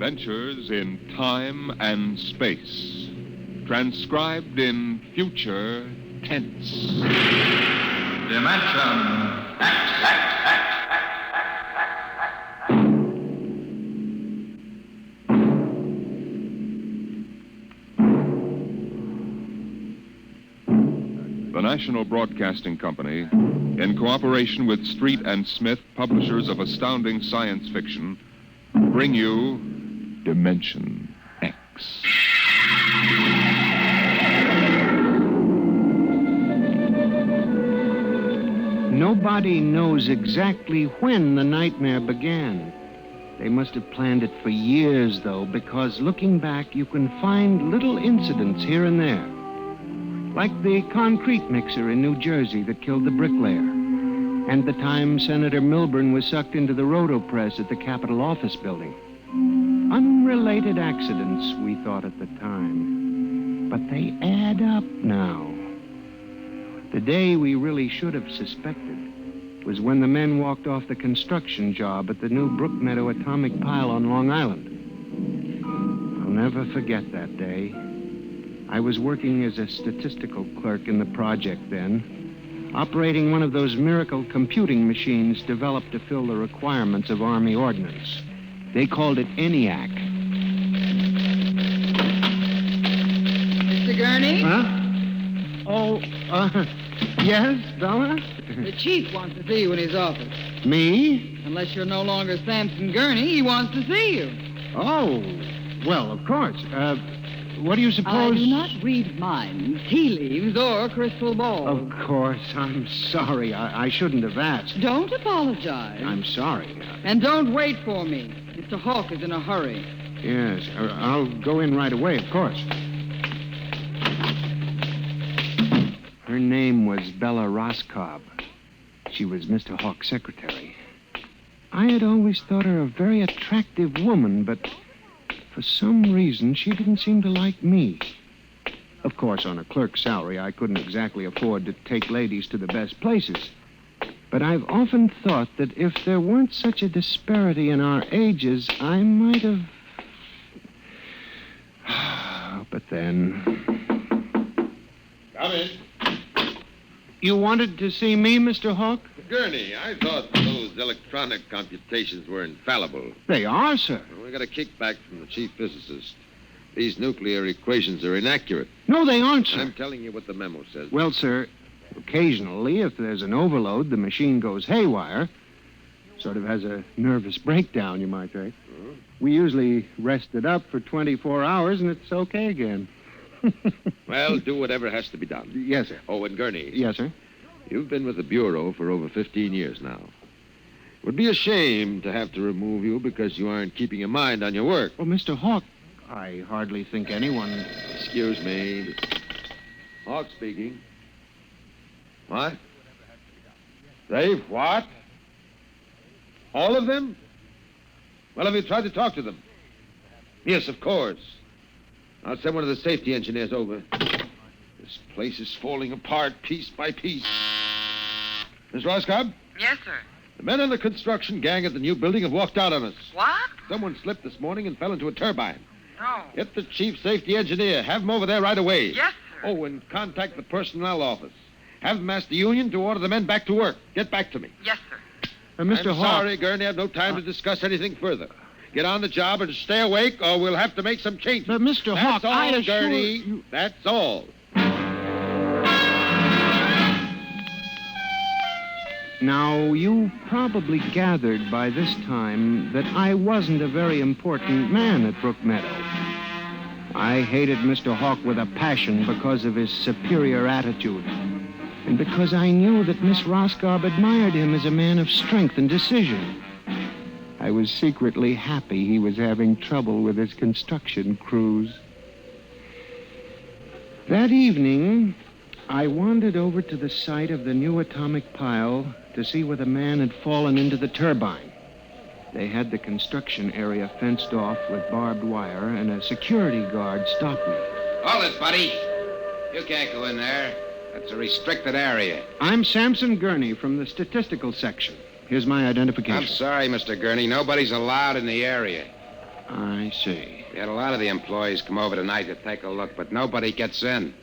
Adventures in time and space. Transcribed in future tense. Dimension X. The National Broadcasting Company, in cooperation with Street and Smith, publishers of astounding science fiction, bring you Dimension X. Nobody knows exactly when the nightmare began. They must have planned it for years, though, because looking back, you can find little incidents here and there. Like the concrete mixer in New Jersey that killed the bricklayer, and the time Senator Milburn was sucked into the rotopress at the Capitol Office Building. Unrelated accidents, we thought at the time. But they add up now. The day we really should have suspected was when the men walked off the construction job at the new Brookmeadow atomic pile on Long Island. I'll never forget that day. I was working as a statistical clerk in the project then, operating one of those miracle computing machines developed to fill the requirements of Army ordnance. They called it ENIAC. Mr. Gurney? Huh? Oh, yes, Bella? The chief wants to see you in his office. Me? Unless you're no longer Samson Gurney, he wants to see you. Oh, well, of course. What do you suppose? I do not read minds, tea leaves, or crystal balls. Of course. I'm sorry. I shouldn't have asked. Don't apologize. I'm sorry. And don't wait for me. Mr. Hawk is in a hurry. Yes, I'll go in right away, of course. Her name was Bella Roscoe. She was Mr. Hawk's secretary. I had always thought her a very attractive woman, but for some reason, she didn't seem to like me. Of course, on a clerk's salary, I couldn't exactly afford to take ladies to the best places. But I've often thought that if there weren't such a disparity in our ages, I might have... But then... Come in. You wanted to see me, Mr. Hawk? Gurney, I thought those electronic computations were infallible. They are, sir. Well, we got a kickback from the chief physicist. These nuclear equations are inaccurate. No, they aren't, sir. I'm telling you what the memo says. Well, sir, occasionally, if there's an overload, the machine goes haywire. Sort of has a nervous breakdown, you might say. Hmm? We usually rest it up for 24 hours, and it's okay again. Well, do whatever has to be done. Yes, sir. Oh, and Gurney. Yes, sir. You've been with the Bureau for over 15 years now. It would be a shame to have to remove you because you aren't keeping your mind on your work. Well, Mr. Hawk, I hardly think anyone... Excuse me. Hawk speaking. What? They've what? All of them? Well, have you tried to talk to them? Yes, of course. I'll send one of the safety engineers over. This place is falling apart piece by piece. Miss Roscoe? Yes, sir. The men on the construction gang at the new building have walked out on us. What? Someone slipped this morning and fell into a turbine. No. Get the chief safety engineer. Have him over there right away. Yes, sir. Oh, and contact the personnel office. Have them ask the union to order the men back to work. Get back to me. Yes, sir. Mr. I'm Hawk... sorry, Gurney. I have no time to discuss anything further. Get on the job and stay awake, or we'll have to make some changes. But, Mr. Hawk, That's all, I assure Gurney. you... That's all. Now, you probably gathered by this time that I wasn't a very important man at Brookmeadow. I hated Mr. Hawk with a passion because of his superior attitude, and because I knew that Miss Roscoe admired him as a man of strength and decision. I was secretly happy he was having trouble with his construction crews. That evening, I wandered over to the site of the new atomic pile to see where the man had fallen into the turbine. They had the construction area fenced off with barbed wire, and a security guard stopped me. Hold it, buddy. You can't go in there. That's a restricted area. I'm Samson Gurney from the statistical section. Here's my identification. I'm sorry, Mr. Gurney. Nobody's allowed in the area. I see. We had a lot of the employees come over tonight to take a look, but nobody gets in.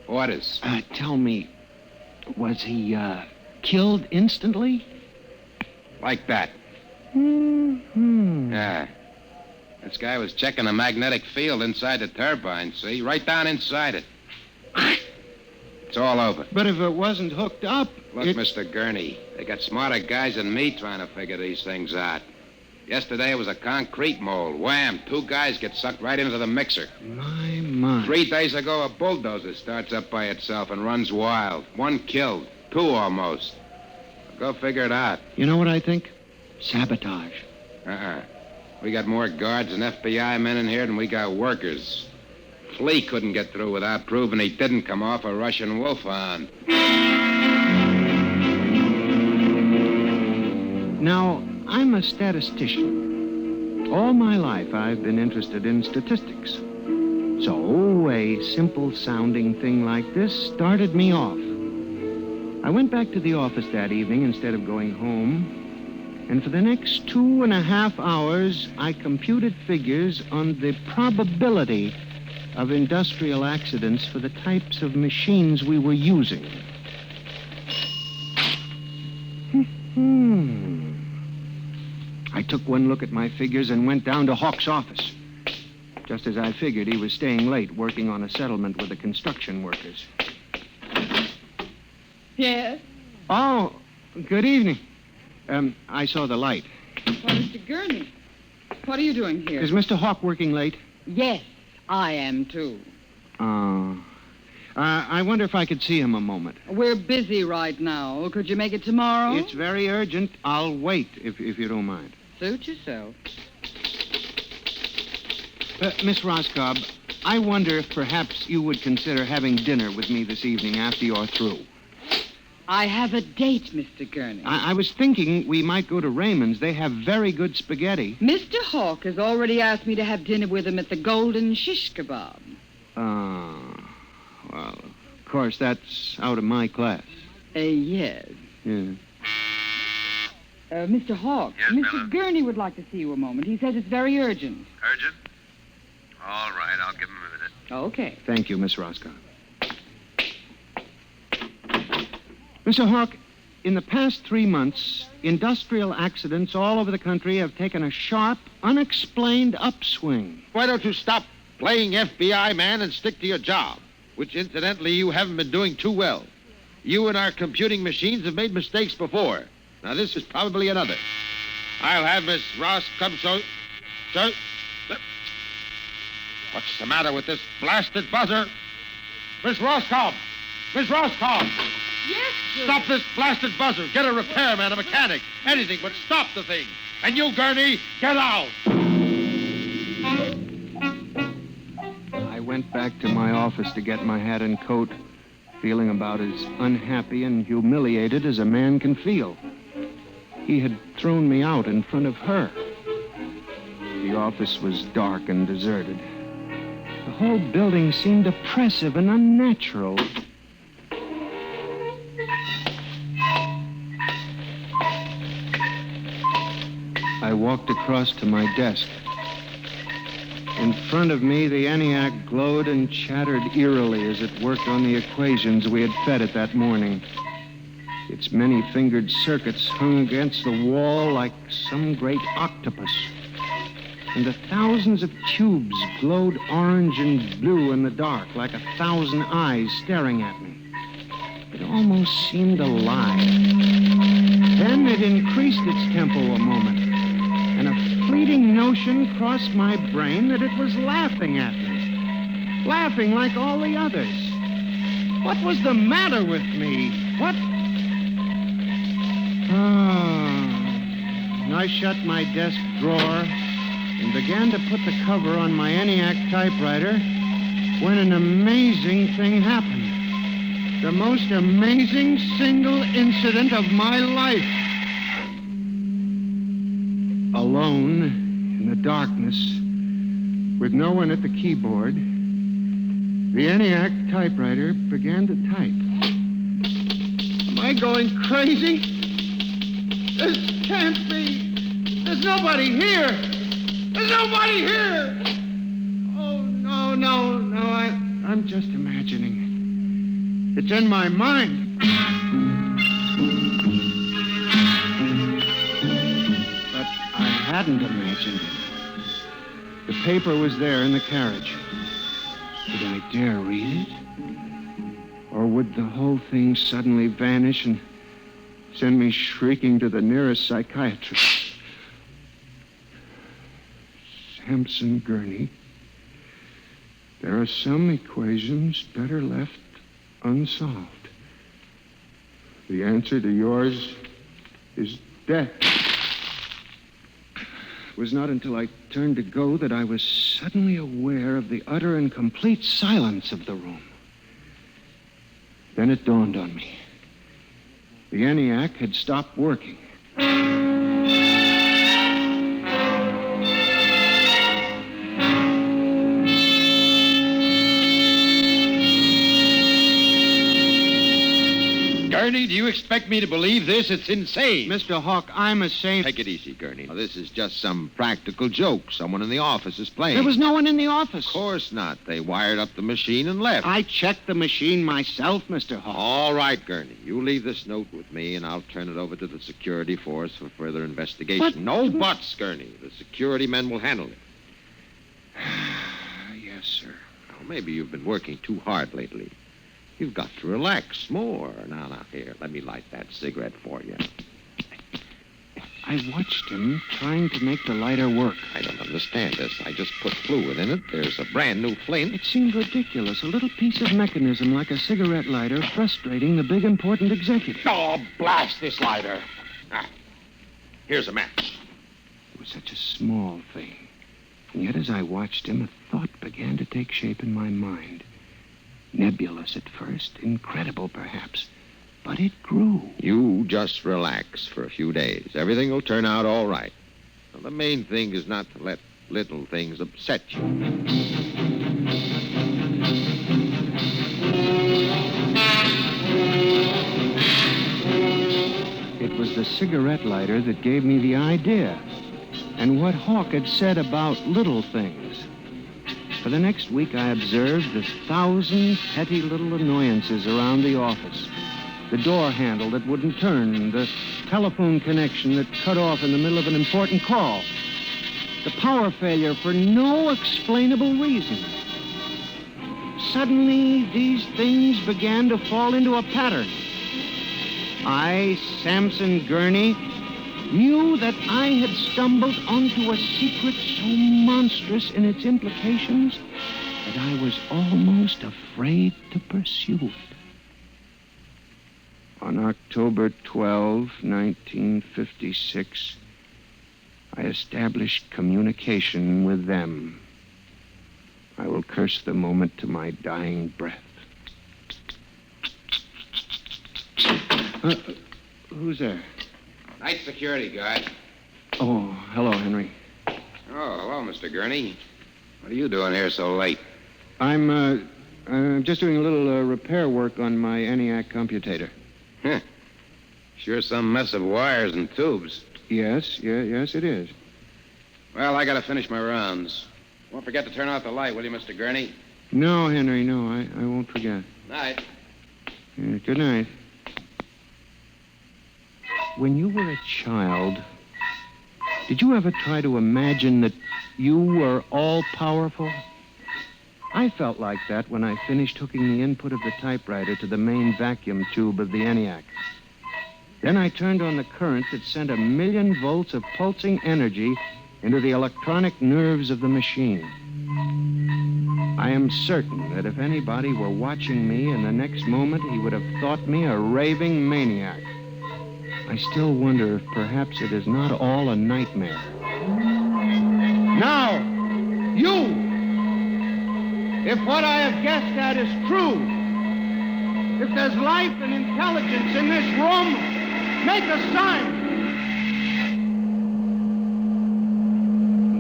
Orders. Tell me, was he, killed instantly? Like that. Mm-hmm. Yeah. This guy was checking the magnetic field inside the turbine, see? Right down inside it. It's all over. But if it wasn't hooked up... Look, Mr. Gurney, they got smarter guys than me trying to figure these things out. Yesterday it was a concrete mold. Wham! 2 guys get sucked right into the mixer. My. 3 days ago, a bulldozer starts up by itself and runs wild. 1 killed. 2 almost. Go figure it out. You know what I think? Sabotage. We got more guards and FBI men in here than we got workers. Flea couldn't get through without proving he didn't come off a Russian wolfhound. Now, I'm a statistician. All my life, I've been interested in statistics. So, a simple-sounding thing like this started me off. I went back to the office that evening instead of going home, and for the next 2.5 hours, I computed figures on the probability of industrial accidents for the types of machines we were using. I took one look at my figures and went down to Hawk's office. Just as I figured, he was staying late working on a settlement with the construction workers. Yes? Oh, good evening. I saw the light. Well, Mr. Gurney, what are you doing here? Is Mr. Hawk working late? Yes, I am, too. I wonder if I could see him a moment. We're busy right now. Could you make it tomorrow? It's very urgent. I'll wait, if you don't mind. Suit yourself. Miss Roscoe, I wonder if perhaps you would consider having dinner with me this evening after you're through. I have a date, Mr. Gurney. I was thinking we might go to Raymond's. They have very good spaghetti. Mr. Hawk has already asked me to have dinner with him at the Golden Shish Kebab. Well, of course, that's out of my class. Yes. Yeah. Mr. Hawk, Yes, Mr. Bella? Gurney would like to see you a moment. He says it's very urgent. Urgent? All right, I'll give him a minute. Okay. Thank you, Miss Roscoe. Mr. Hawk, in the past 3 months, industrial accidents all over the country have taken a sharp, unexplained upswing. Why don't you stop playing FBI man and stick to your job, which, incidentally, you haven't been doing too well. You and our computing machines have made mistakes before. Now, this is probably another. I'll have Miss Ross come so... Sir? What's the matter with this blasted buzzer? Miss Roscoe! Miss Roscoe! Yes, sir. Stop this blasted buzzer. Get a repairman, a mechanic, anything, but stop the thing. And you, Gurney, get out. I went back to my office to get my hat and coat, feeling about as unhappy and humiliated as a man can feel. He had thrown me out in front of her. The office was dark and deserted. The whole building seemed oppressive and unnatural. I walked across to my desk. In front of me, the ENIAC glowed and chattered eerily as it worked on the equations we had fed it that morning. Its many-fingered circuits hung against the wall like some great octopus. And the thousands of tubes glowed orange and blue in the dark like 1,000 eyes staring at me. It almost seemed alive. Then it increased its tempo a moment, and a fleeting notion crossed my brain that it was laughing at me. Laughing like all the others. What was the matter with me? What? I shut my desk drawer and began to put the cover on my ENIAC typewriter when an amazing thing happened. The most amazing single incident of my life. Alone, in the darkness, with no one at the keyboard, the ENIAC typewriter began to type. Am I going crazy? This can't be. There's nobody here. There's nobody here! Oh, no. I'm just imagining it. It's in my mind. But I hadn't imagined it. The paper was there in the carriage. Did I dare read it? Or would the whole thing suddenly vanish and send me shrieking to the nearest psychiatrist? Sampson Gurney. There are some equations better left unsolved. The answer to yours is death. It was not until I turned to go that I was suddenly aware of the utter and complete silence of the room. Then it dawned on me. The ENIAC had stopped working. Gurney, do you expect me to believe this? It's insane. Mr. Hawk, I'm a saint. Take it easy, Gurney. Now, this is just some practical joke someone in the office is playing. There was no one in the office. Of course not. They wired up the machine and left. I checked the machine myself, Mr. Hawk. All right, Gurney. You leave this note with me, and I'll turn it over to the security force for further investigation. But- No buts, Gurney. The security men will handle it. Yes, sir. Now, maybe you've been working too hard lately. You've got to relax more. Now, here, let me light that cigarette for you. I watched him trying to make the lighter work. I don't understand this. I just put fluid in it. There's a brand new flint. It seemed ridiculous. A little piece of mechanism like a cigarette lighter frustrating the big, important executive. Oh, blast this lighter. Ah, here's a match. It was such a small thing. And yet, as I watched him, a thought began to take shape in my mind. Nebulous at first, incredible perhaps, but it grew. You just relax for a few days. Everything will turn out all right. Now, the main thing is not to let little things upset you. It was the cigarette lighter that gave me the idea, and what Hawk had said about little things. For the next week, I observed the 1,000 petty little annoyances around the office. The door handle that wouldn't turn, the telephone connection that cut off in the middle of an important call, the power failure for no explainable reason. Suddenly, these things began to fall into a pattern. I, Sampson Gurney, knew that I had stumbled onto a secret so monstrous in its implications that I was almost afraid to pursue it. On October 12, 1956, I established communication with them. I will curse the moment to my dying breath. Who's there? Night security guard. Oh, hello, Henry. Oh, hello, Mr. Gurney. What are you doing here so late? I'm just doing a little repair work on my ENIAC computator. Huh. Sure some mess of wires and tubes. Yes, it is. Well, I gotta finish my rounds. Won't forget to turn out the light, will you, Mr. Gurney? No, Henry, no, I won't forget. Night. Good night. When you were a child, did you ever try to imagine that you were all-powerful? I felt like that when I finished hooking the input of the typewriter to the main vacuum tube of the ENIAC. Then I turned on the current that sent 1,000,000 volts of pulsing energy into the electronic nerves of the machine. I am certain that if anybody were watching me in the next moment, he would have thought me a raving maniac. I still wonder if perhaps it is not all a nightmare. Now, you! If what I have guessed at is true, if there's life and intelligence in this room, make a sign!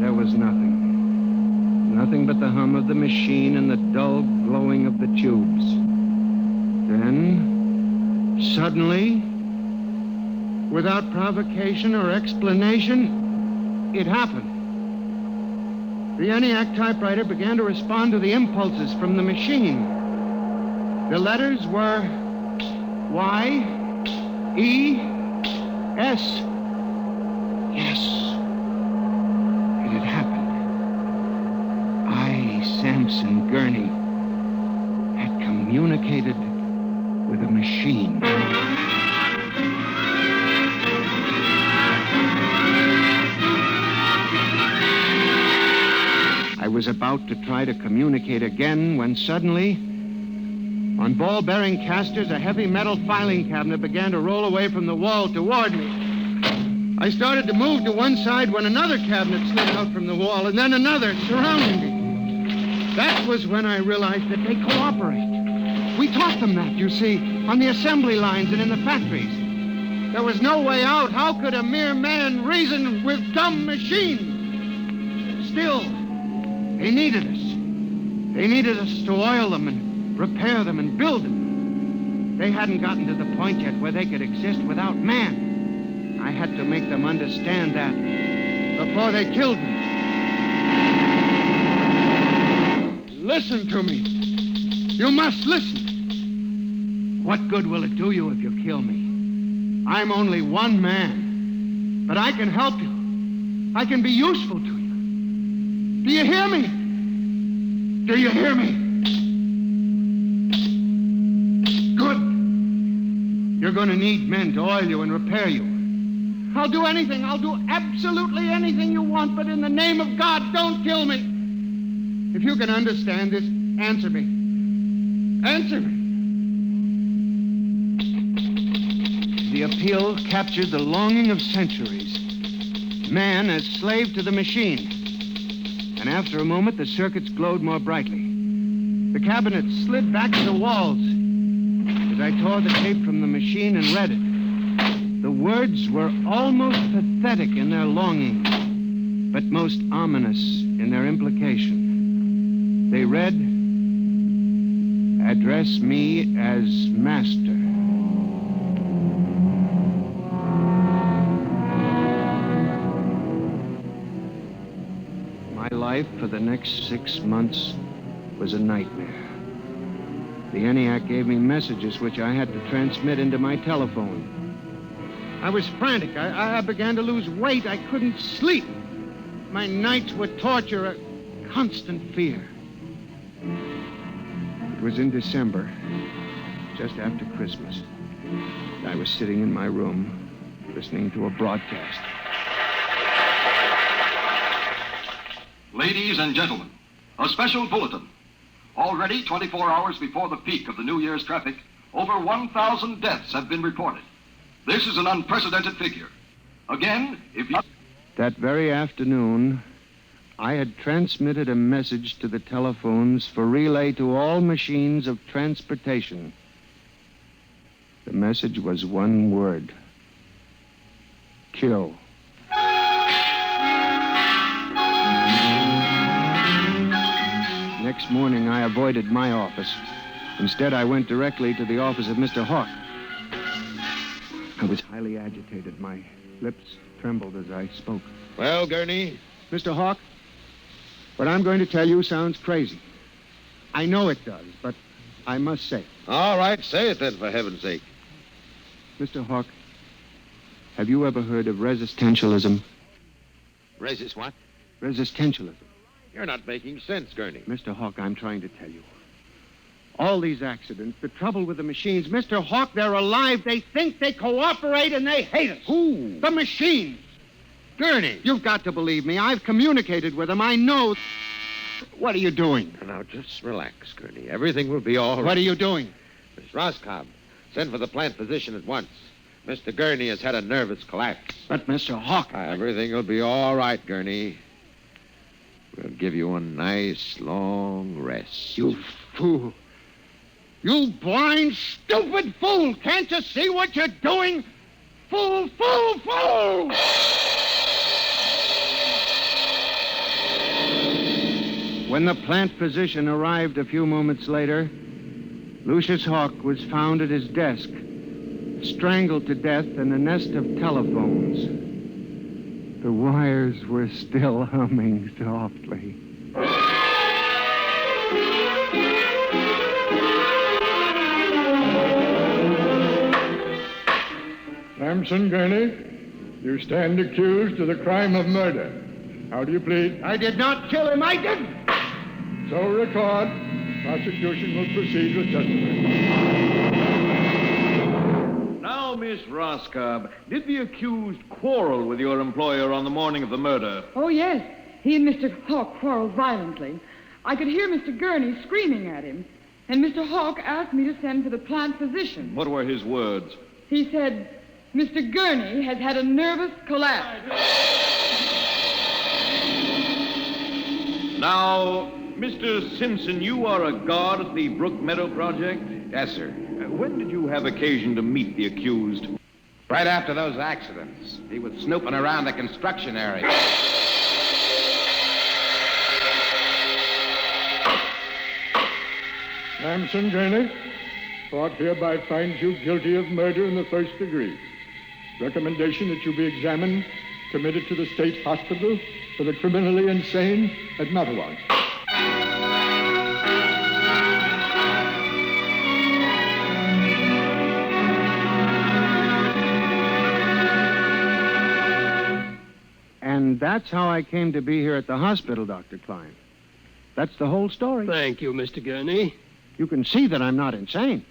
There was nothing. Nothing but the hum of the machine and the dull glowing of the tubes. Then, suddenly, without provocation or explanation, it happened. The ENIAC typewriter began to respond to the impulses from the machine. The letters were Y, E, S. Yes. It had happened. I, Samson Gurney, had communicated with a machine. I was about to try to communicate again when suddenly, on ball-bearing casters, a heavy metal filing cabinet began to roll away from the wall toward me. I started to move to one side when another cabinet slid out from the wall, and then another, surrounding me. That was when I realized that they cooperate. We taught them that, you see, on the assembly lines and in the factories. There was no way out. How could a mere man reason with dumb machines? Still, they needed us. They needed us to oil them and repair them and build them. They hadn't gotten to the point yet where they could exist without man. I had to make them understand that before they killed me. Listen to me. You must listen. What good will it do you if you kill me? I'm only one man, but I can help you. I can be useful to you. Do you hear me? Do you hear me? Good. You're going to need men to oil you and repair you. I'll do anything. I'll do absolutely anything you want, but in the name of God, don't kill me. If you can understand this, answer me. Answer me. The appeal captured the longing of centuries. Man as slave to the machine. And after a moment, the circuits glowed more brightly. The cabinet slid back to the walls. As I tore the tape from the machine and read it, the words were almost pathetic in their longing, but most ominous in their implication. They read, "Address me as master." My life for the next 6 months was a nightmare. The ENIAC gave me messages which I had to transmit into my telephone. I was frantic. I began to lose weight. I couldn't sleep. My nights were torture, a constant fear. It was in December, just after Christmas. I was sitting in my room, listening to a broadcast. Ladies and gentlemen, a special bulletin. Already 24 hours before the peak of the New Year's traffic, over 1,000 deaths have been reported. This is an unprecedented figure. Again, if you... That very afternoon, I had transmitted a message to the telephones for relay to all machines of transportation. The message was one word: kill. Next morning, I avoided my office. Instead, I went directly to the office of Mr. Hawk. I was highly agitated. My lips trembled as I spoke. Well, Gurney? Mr. Hawk, what I'm going to tell you sounds crazy. I know it does, but I must say it. All right, say it then, for heaven's sake. Mr. Hawk, have you ever heard of resistentialism? Resist what? Resistentialism. You're not making sense, Gurney. Mr. Hawk, I'm trying to tell you. All these accidents, the trouble with the machines, Mr. Hawk, they're alive. They think, they cooperate, and they hate us. Who? The machines. Gurney. You've got to believe me. I've communicated with them. I know. What are you doing? Now, just relax, Gurney. Everything will be all right. What are you doing? Miss Roscoe, send for the plant physician at once. Mr. Gurney has had a nervous collapse. But, Mr. Hawk... Everything will be all right, Gurney. We'll give you a nice, long rest. You fool. You blind, stupid fool! Can't you see what you're doing? Fool, fool, fool! When the plant physician arrived a few moments later, Lucius Hawk was found at his desk, strangled to death in a nest of telephones. The wires were still humming softly. Samson Gurney, you stand accused of the crime of murder. How do you plead? I did not kill him. I didn't. So record. Prosecution will proceed with testimony. Now, Miss Roscoe, did the accused quarrel with your employer on the morning of the murder? Oh, yes. He and Mr. Hawk quarreled violently. I could hear Mr. Gurney screaming at him. And Mr. Hawk asked me to send for the plant physician. What were his words? He said, Mr. Gurney has had a nervous collapse. Now, Mr. Simpson, you are a guard at the Brook Meadow Project? Yes, sir. When did you have occasion to meet the accused? Right after those accidents. He was snooping around the construction area. Samson Gurney, court hereby finds you guilty of murder in the first degree. Recommendation that you be examined, committed to the state hospital for the criminally insane at Matawan. And that's how I came to be here at the hospital, Dr. Klein. That's the whole story. Thank you, Mr. Gurney. You can see that I'm not insane.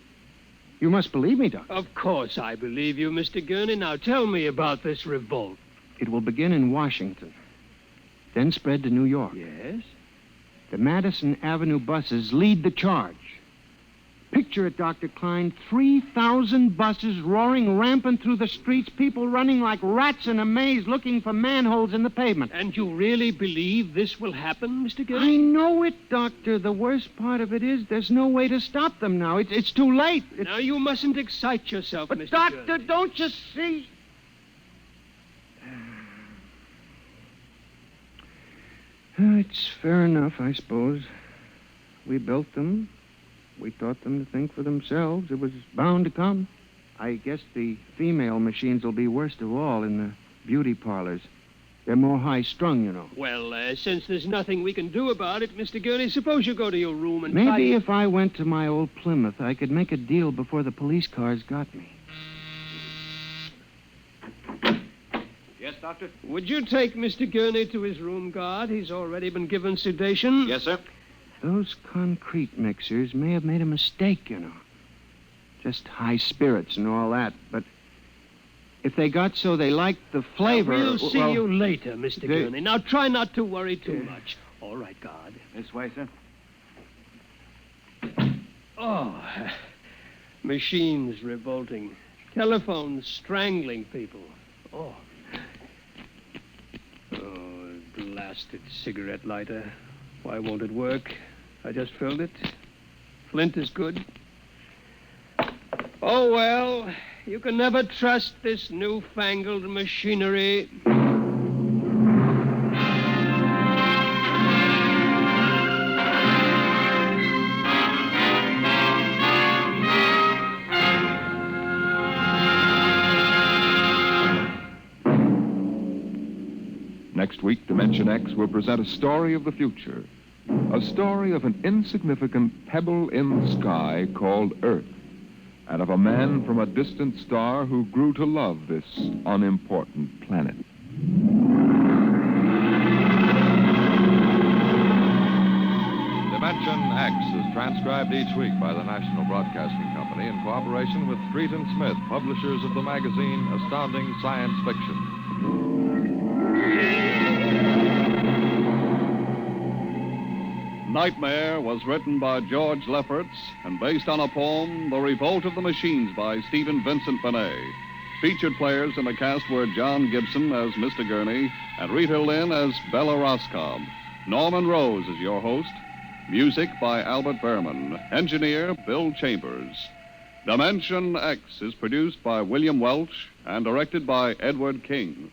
You must believe me, Doctor. Of course I believe you, Mr. Gurney. Now tell me about this revolt. It will begin in Washington, then spread to New York. Yes? The Madison Avenue buses lead the charge. Picture it, Dr. Klein, 3,000 buses roaring rampant through the streets, people running like rats in a maze looking for manholes in the pavement. And you really believe this will happen, Mr. Gurney? I know it, Doctor. The worst part of it is there's no way to stop them now. It's too late. Now, you mustn't excite yourself, But Mr. Doctor, Gurney. don't you see? It's fair enough, I suppose. We built them. We taught them to think for themselves. It was bound to come. I guess the female machines will be worst of all in the beauty parlors. They're more high-strung, you know. Well, since there's nothing we can do about it, Mr. Gurney, suppose you go to your room and... Maybe if I went to my old Plymouth, I could make a deal before the police cars got me. Yes, Doctor? Would you take Mr. Gurney to his room, guard? He's already been given sedation. Yes, sir. Those concrete mixers may have made a mistake, you know. Just high spirits and all that, but if they got so they liked the flavor... We'll see well, you later, Mr. they- Gurney. Now, try not to worry too much. All right, guard. This way, sir. Oh, machines revolting. Telephones strangling people. Oh, blasted cigarette lighter. Why won't it work? I just filled it. Flint is good. Oh, well, you can never trust this newfangled machinery. Next week, Dimension X will present a story of the future. A story of an insignificant pebble in the sky called Earth, and of a man from a distant star who grew to love this unimportant planet. Dimension X is transcribed each week by the National Broadcasting Company in cooperation with Street and Smith, publishers of the magazine Astounding Science Fiction. Nightmare was written by George Lefferts and based on a poem, The Revolt of the Machines by Stephen Vincent Benet. Featured players in the cast were John Gibson as Mr. Gurney and Rita Lynn as Bella Roscoe. Norman Rose is your host. Music by Albert Berman. Engineer Bill Chambers. Dimension X is produced by William Welch and directed by Edward King.